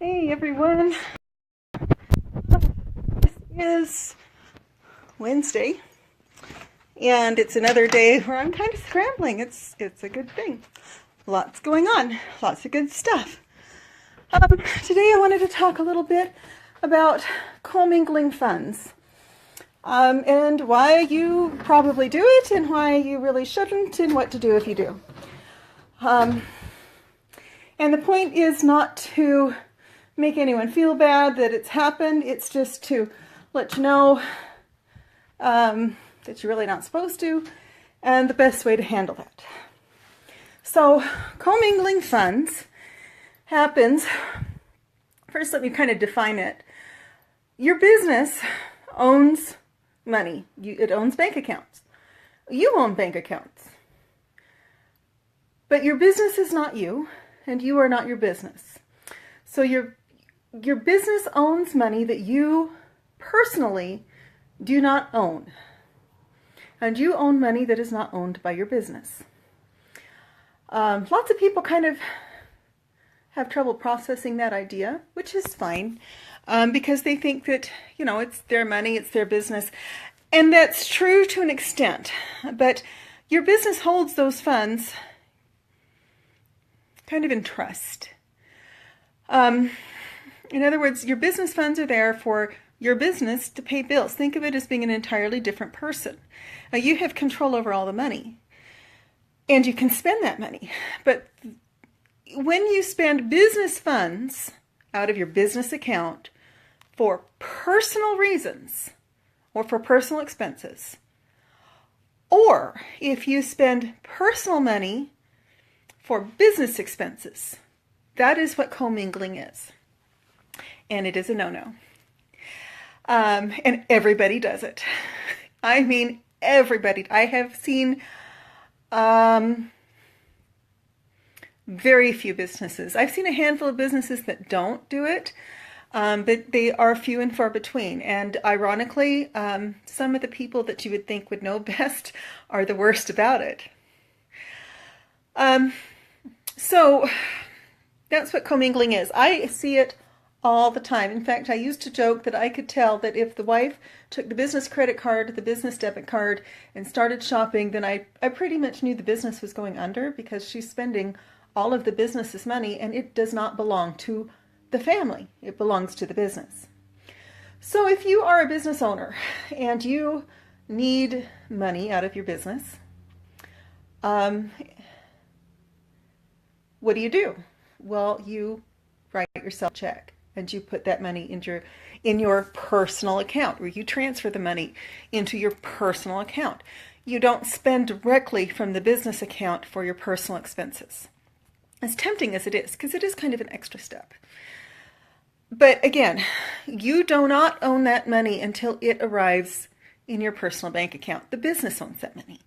Hey everyone, this is Wednesday and it's another day where I'm kind of scrambling. It's a good thing. Lots going on, lots of good stuff. Today I wanted to talk a little bit about commingling funds and why you probably do it and why you really shouldn't and what to do if you do. And the point is not to make anyone feel bad that it's happened. It's just to let you know that you're really not supposed to and the best way to handle that. So commingling funds happens, first let me kind of define it. Your business owns money. It owns bank accounts. You own bank accounts. But your business is not you and you are not your business. So your business owns money that you personally do not own. And you own money that is not owned by your business. Lots of people kind of have trouble processing that idea, which is fine, because they think that, it's their money, it's their business. And that's true to an extent. But your business holds those funds kind of in trust. In other words, your business funds are there for your business to pay bills. Think of it as being an entirely different person. Now, you have control over all the money, and you can spend that money. But when you spend business funds out of your business account for personal reasons or for personal expenses, or if you spend personal money for business expenses, that is what commingling is. And it is a no-no. And everybody does it. I mean, everybody. I have seen very few businesses. I've seen a handful of businesses that don't do it, but they are few and far between. And ironically, some of the people that you would think would know best are the worst about it. So that's what commingling is. I see it all the time. In fact, I used to joke that I could tell that if the wife took the business credit card, the business debit card, and started shopping, then I pretty much knew the business was going under because she's spending all of the business's money and it does not belong to the family. It belongs to the business. So if you are a business owner and you need money out of your business, what do? Well, you write yourself a check and you put that money in your personal account, or you transfer the money into your personal account. You don't spend directly from the business account for your personal expenses. As tempting as it is, because it is kind of an extra step. But again, you do not own that money until it arrives in your personal bank account. The business owns that money.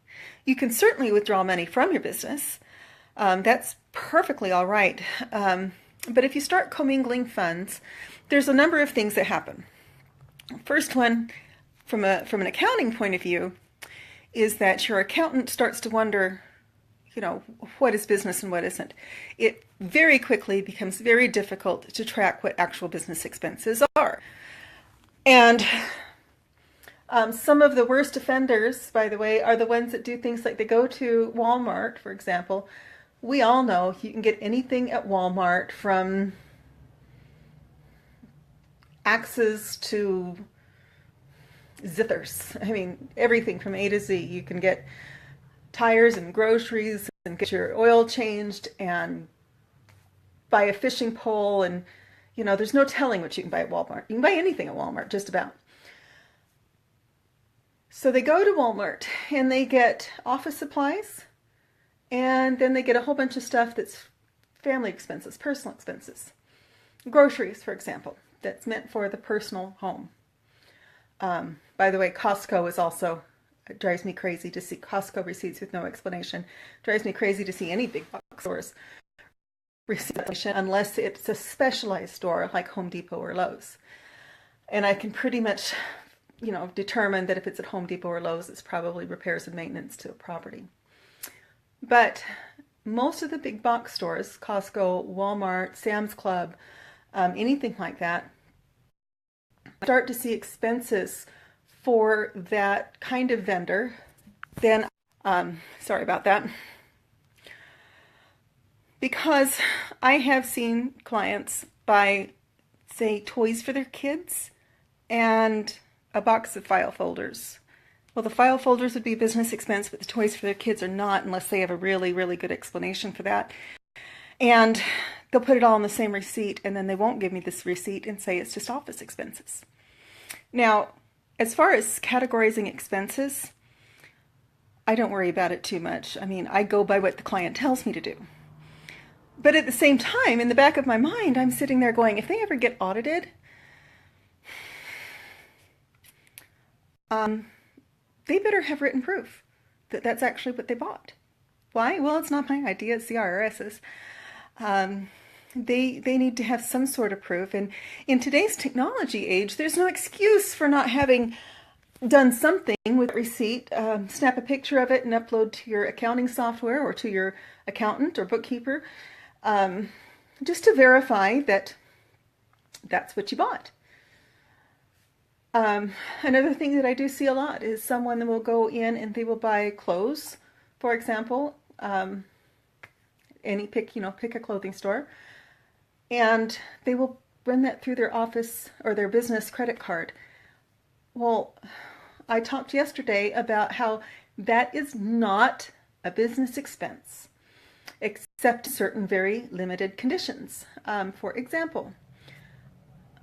You can certainly withdraw money from your business. That's perfectly all right. But if you start commingling funds, there's a number of things that happen. First one, from an accounting point of view, is that your accountant starts to wonder, what is business and what isn't. It very quickly becomes very difficult to track what actual business expenses are. And some of the worst offenders, by the way, are the ones that do things like they go to Walmart, for example. We all know you can get anything at Walmart, from axes to zithers. I mean, everything from A to Z. You can get tires and groceries and get your oil changed and buy a fishing pole, and there's no telling what you can buy at Walmart. You can buy anything at Walmart, just about. So they go to Walmart and they get office supplies, and then they get a whole bunch of stuff that's family expenses, personal expenses. Groceries, for example, that's meant for the personal home. By the way, Costco is also, it drives me crazy to see Costco receipts with no explanation. It drives me crazy to see any big box stores receipts unless it's a specialized store like Home Depot or Lowe's. And I can pretty much, determine that if it's at Home Depot or Lowe's, it's probably repairs and maintenance to a property. But most of the big box stores, Costco, Walmart, Sam's Club, anything like that, start to see expenses for that kind of vendor, then, sorry about that, because I have seen clients buy, say, toys for their kids and a box of file folders. Well, the file folders would be a business expense, but the toys for their kids are not unless they have a really, really good explanation for that. And they'll put it all on the same receipt, and then they won't give me this receipt and say it's just office expenses. Now, as far as categorizing expenses, I don't worry about it too much. I mean, I go by what the client tells me to do. But at the same time, in the back of my mind, I'm sitting there going, if they ever get audited, they better have written proof that that's actually what they bought. Why? Well, it's not my idea, it's the IRS's. They need to have some sort of proof. And in today's technology age, there's no excuse for not having done something with receipt. Snap a picture of it and upload to your accounting software or to your accountant or bookkeeper, just to verify that that's what you bought. Another thing that I do see a lot is someone will go in and they will buy clothes, for example, pick a clothing store, and they will run that through their office or their business credit card. Well, I talked yesterday about how that is not a business expense, except certain very limited conditions. For example,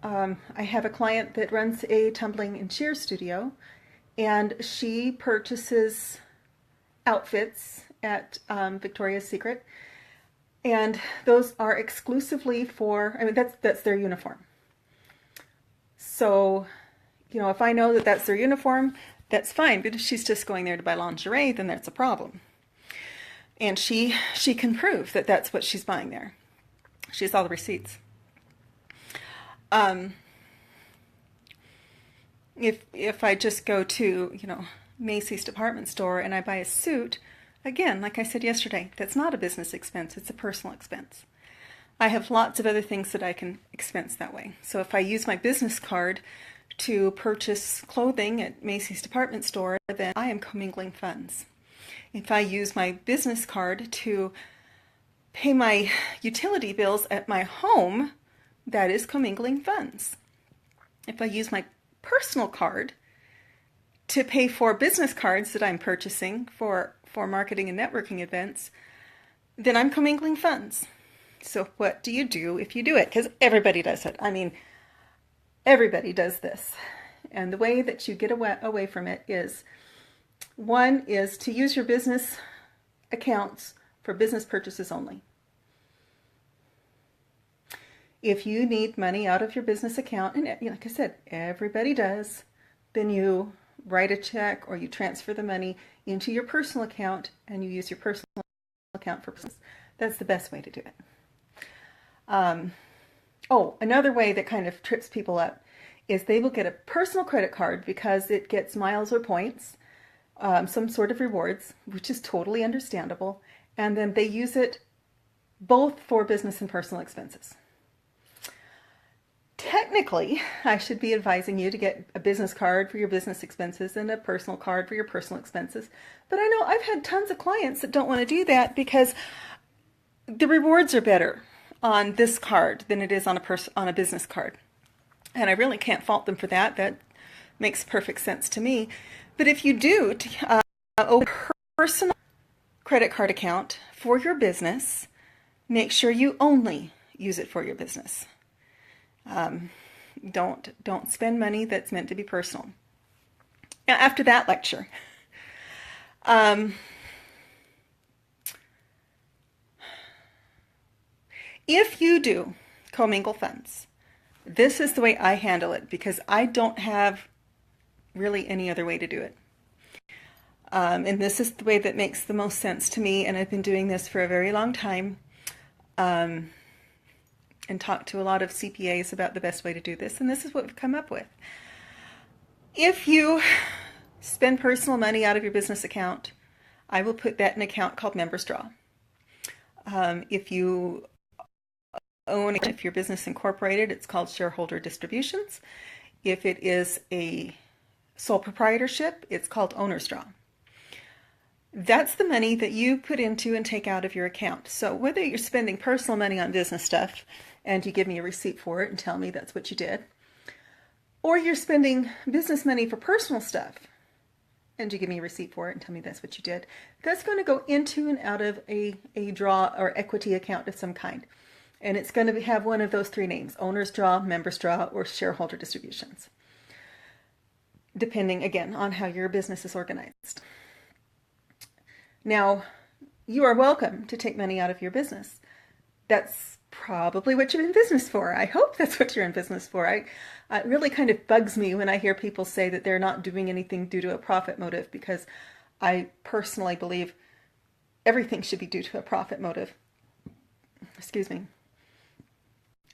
I have a client that runs a tumbling and shear studio, and she purchases outfits at Victoria's Secret, and those are exclusively for, I mean, that's their uniform. So, if I know that that's their uniform, that's fine. But if she's just going there to buy lingerie, then that's a problem. And she can prove that that's what she's buying there. She has all the receipts. If I just go to, Macy's department store and I buy a suit, again, like I said yesterday, that's not a business expense, it's a personal expense. I have lots of other things that I can expense that way. So if I use my business card to purchase clothing at Macy's department store, then I am commingling funds. If I use my business card to pay my utility bills at my home, that is commingling funds. If I use my personal card to pay for business cards that I'm purchasing for marketing and networking events, then I'm commingling funds. So what do you do if you do it? Because everybody does it. I mean, everybody does this. And the way that you get away from it is, one is to use your business accounts for business purchases only. If you need money out of your business account, and like I said, everybody does, then you write a check or you transfer the money into your personal account and you use your personal account for business. That's the best way to do it. Another way that kind of trips people up is they will get a personal credit card because it gets miles or points, some sort of rewards, which is totally understandable, and then they use it both for business and personal expenses. Technically, I should be advising you to get a business card for your business expenses and a personal card for your personal expenses. But I know I've had tons of clients that don't want to do that because the rewards are better on this card than it is on a business card. And I really can't fault them for that. That makes perfect sense to me. But if you do open a personal credit card account for your business, make sure you only use it for your business. Don't spend money that's meant to be personal. Now, after that lecture, if you do commingle funds, this is the way I handle it because I don't have really any other way to do it. And this is the way that makes the most sense to me, and I've been doing this for a very long time. And talked to a lot of CPAs about the best way to do this, and this is what we've come up with. If you spend personal money out of your business account, I will put that in an account called Members Draw. If you own, if your business incorporated, it's called shareholder distributions. If it is a sole proprietorship, it's called owner's draw. That's the money that you put into and take out of your account. So whether you're spending personal money on business stuff and you give me a receipt for it and tell me that's what you did, or you're spending business money for personal stuff and you give me a receipt for it and tell me that's what you did, that's going to go into and out of a draw or equity account of some kind. And it's going to have one of those three names: owner's draw, member's draw, or shareholder distributions, depending, again, on how your business is organized. Now, you are welcome to take money out of your business. That's probably what you're in business for. I hope that's what you're in business for. It really kind of bugs me when I hear people say that they're not doing anything due to a profit motive, because I personally believe everything should be due to a profit motive. Excuse me.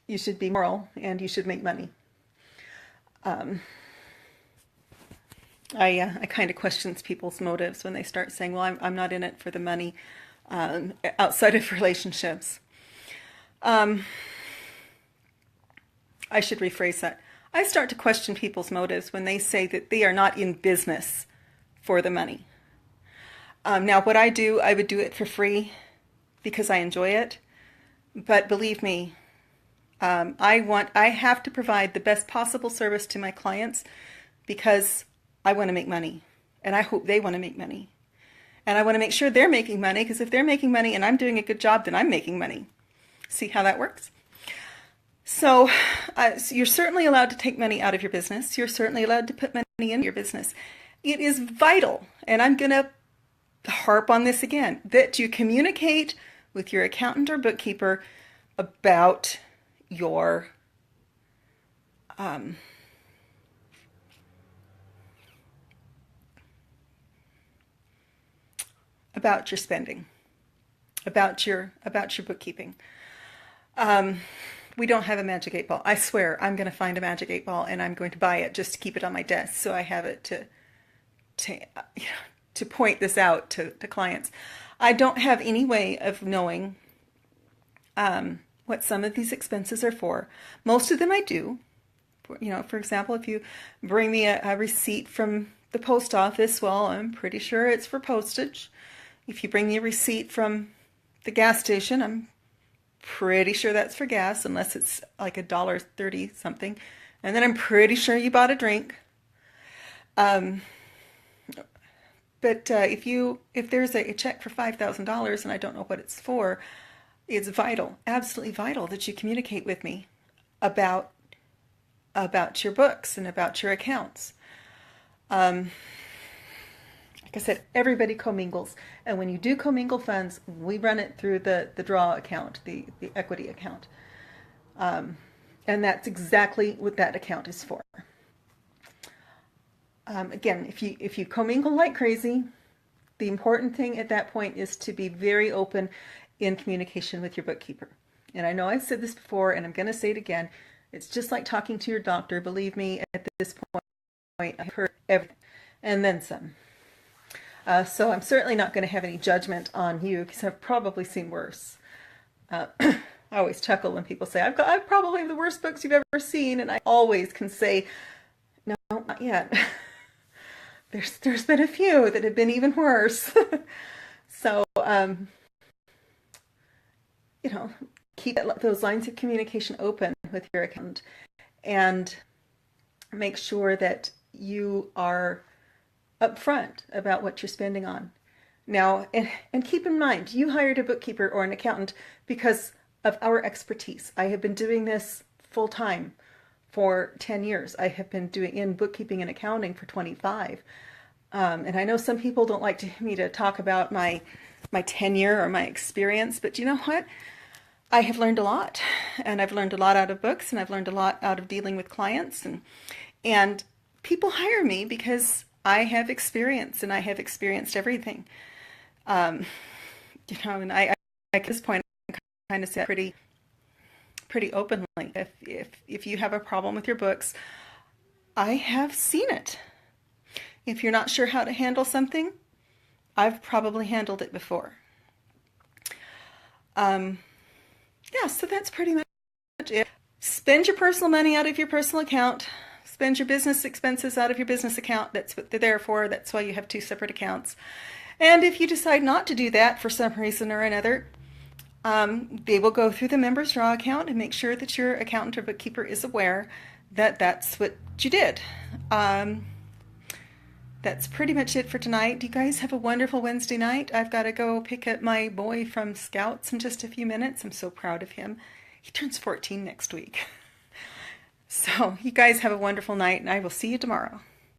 You should be moral and you should make money. I kind of question people's motives when they start saying, well, I'm not in it for the money, outside of relationships. I should rephrase that. I start to question people's motives when they say that they are not in business for the money. Now, what I do, I would do it for free because I enjoy it. But believe me, I have to provide the best possible service to my clients because I want to make money, and I hope they want to make money. And I want to make sure they're making money, because if they're making money and I'm doing a good job, then I'm making money. See how that works? So you're certainly allowed to take money out of your business. You're certainly allowed to put money in your business. It is vital, and I'm going to harp on this again, that you communicate with your accountant or bookkeeper about your about your spending, about your bookkeeping. We don't have a magic 8 ball. I swear I'm going to find a magic 8 ball and I'm going to buy it just to keep it on my desk so I have it to point this out to clients. I don't have any way of knowing what some of these expenses are for. Most of them I do. For example, if you bring me a receipt from the post office, well, I'm pretty sure it's for postage. If you bring me a receipt from the gas station, I'm pretty sure that's for gas, unless it's like $1.30 something. And then I'm pretty sure you bought a drink. But if there's a check for $5,000 and I don't know what it's for, it's vital, absolutely vital, that you communicate with me about your books and about your accounts. Like I said, everybody commingles, and when you do commingle funds, we run it through the draw account, the equity account, and that's exactly what that account is for. Again, if you commingle like crazy, the important thing at that point is to be very open in communication with your bookkeeper. And I know I've said this before, and I'm going to say it again. It's just like talking to your doctor. Believe me, at this point, I've heard everything, and then some. So I'm certainly not going to have any judgment on you, because I've probably seen worse. I always chuckle when people say, I've probably the worst books you've ever seen, and I always can say, no, not yet. There's been a few that have been even worse. So, keep those lines of communication open with your accountant, and make sure that you are upfront about what you're spending on. Now, and keep in mind, you hired a bookkeeper or an accountant because of our expertise. I have been doing this full time for 10 years. I have been doing in bookkeeping and accounting for 25. And I know some people don't like me to talk about my tenure or my experience, but you know what? I have learned a lot, and I've learned a lot out of books, and I've learned a lot out of dealing with clients, and people hire me because I have experience, and I have experienced everything. And I at this point kind of say pretty openly, if you have a problem with your books, I have seen it. If you're not sure how to handle something, I've probably handled it before. Yeah, so that's pretty much Spend your personal money out of your personal account. Spend your business expenses out of your business account. That's what they're there for. That's why you have two separate accounts. And if you decide not to do that for some reason or another, they will go through the members draw account and make sure that your accountant or bookkeeper is aware that that's what you did. That's pretty much it for tonight. You guys have a wonderful Wednesday night. I've got to go pick up my boy from Scouts in just a few minutes. I'm so proud of him. He turns 14 next week. So you guys have a wonderful night, and I will see you tomorrow.